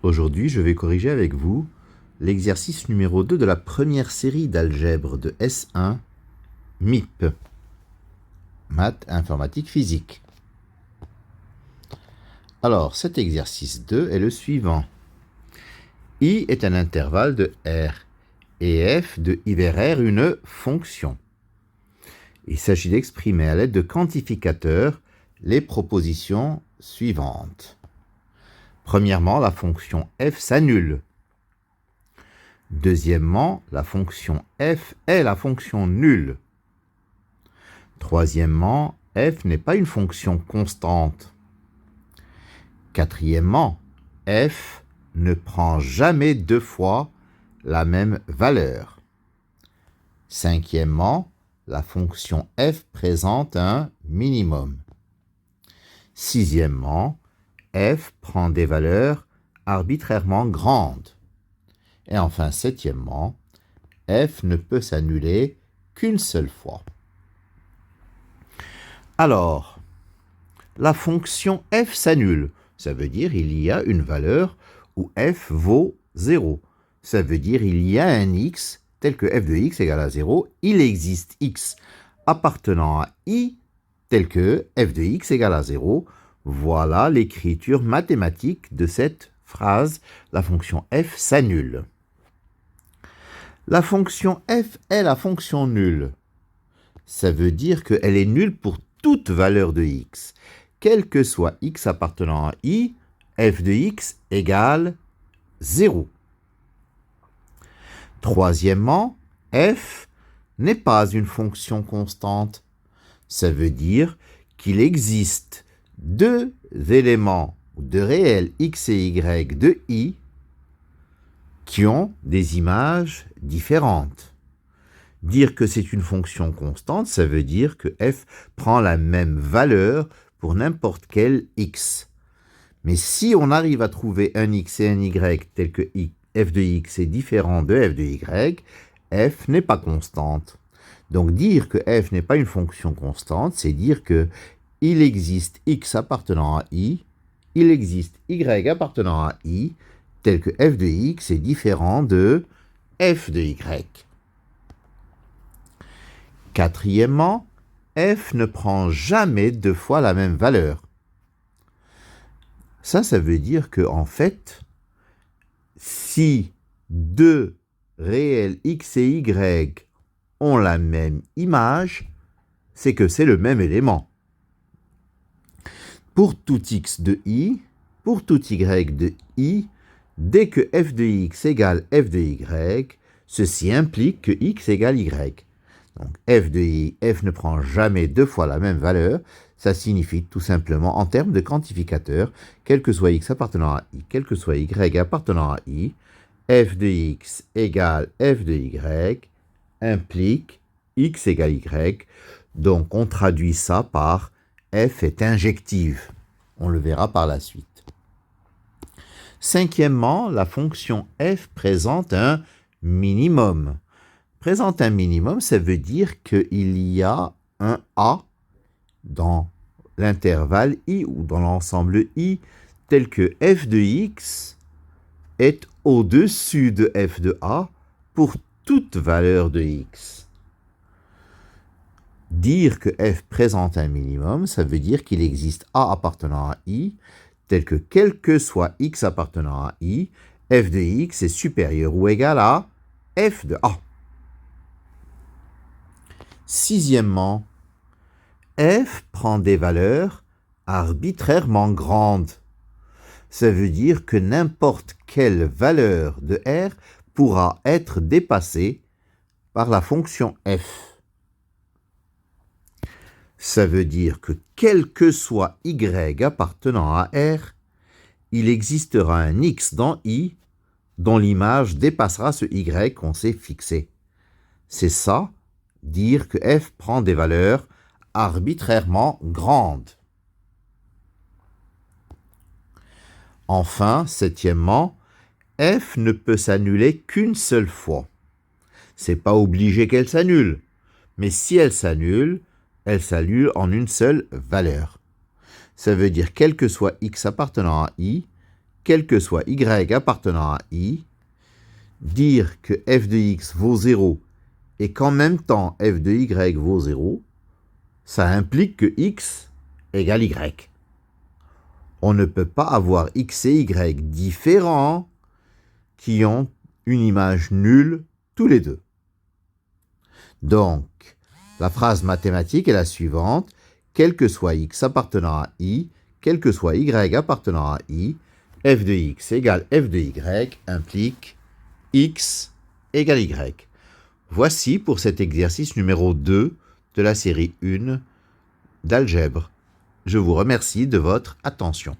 Aujourd'hui, je vais corriger avec vous l'exercice numéro 2 de la première série d'algèbre de S1, MIP, Maths, Informatique, Physique. Alors, cet exercice 2 est le suivant. I est un intervalle de R et f de I vers R une fonction. Il s'agit d'exprimer à l'aide de quantificateurs les propositions suivantes. Premièrement, la fonction f s'annule. Deuxièmement, la fonction f est la fonction nulle. Troisièmement, f n'est pas une fonction constante. Quatrièmement, f ne prend jamais deux fois la même valeur. Cinquièmement, la fonction f présente un minimum. Sixièmement, f prend des valeurs arbitrairement grandes. Et enfin, septièmement, f ne peut s'annuler qu'une seule fois. Alors, la fonction f s'annule. Ça veut dire qu'il y a une valeur où f vaut 0. Ça veut dire qu'il y a un x tel que f de x égale à 0. Il existe x appartenant à i tel que f de x égale à 0. Voilà l'écriture mathématique de cette phrase. La fonction f s'annule. La fonction f est la fonction nulle. Ça veut dire qu'elle est nulle pour toute valeur de x. Quel que soit x appartenant à i, f de x égale 0. Troisièmement, f n'est pas une fonction constante. Ça veut dire qu'il existe deux éléments de réels x et y de i qui ont des images différentes. Dire que c'est une fonction constante, ça veut dire que f prend la même valeur pour n'importe quel x. Mais si on arrive à trouver un x et un y tel que f de x est différent de f de y, f n'est pas constante. Donc dire que f n'est pas une fonction constante, c'est dire que il existe x appartenant à i, il existe y appartenant à i, tel que f de x est différent de f de y. Quatrièmement, f ne prend jamais deux fois la même valeur. Ça veut dire que, en fait, si deux réels x et y ont la même image, c'est que c'est le même élément. Pour tout x de i, pour tout y de i, dès que f de x égale f de y, ceci implique que x égale y. Donc f de i, f ne prend jamais deux fois la même valeur. Ça signifie tout simplement, en termes de quantificateur, quel que soit x appartenant à i, quel que soit y appartenant à i, f de x égale f de y implique x égale y. Donc on traduit ça par f est injective. On le verra par la suite. Cinquièmement, la fonction f présente un minimum. Présente un minimum, ça veut dire qu'il y a un a dans l'intervalle i ou dans l'ensemble i, tel que f de x est au-dessus de f de a pour toute valeur de x. Dire que f présente un minimum, ça veut dire qu'il existe a appartenant à i, tel que quel que soit x appartenant à i, f de x est supérieur ou égal à f de a. Sixièmement, f prend des valeurs arbitrairement grandes. Ça veut dire que n'importe quelle valeur de r pourra être dépassée par la fonction f. Ça veut dire que quel que soit y appartenant à r, il existera un x dans i dont l'image dépassera ce y qu'on s'est fixé. C'est ça, dire que f prend des valeurs arbitrairement grandes. Enfin, septièmement, f ne peut s'annuler qu'une seule fois. C'est pas obligé qu'elle s'annule, mais si elle s'annule en une seule valeur. Ça veut dire quel que soit x appartenant à i, quel que soit y appartenant à i, dire que f de x vaut 0 et qu'en même temps f de y vaut 0, ça implique que x égale y. On ne peut pas avoir x et y différents qui ont une image nulle tous les deux. Donc, la phrase mathématique est la suivante. Quel que soit x appartenant à i, quel que soit y appartenant à i, f de x égale f de y implique x égale y. Voici pour cet exercice numéro 2 de la série 1 d'algèbre. Je vous remercie de votre attention.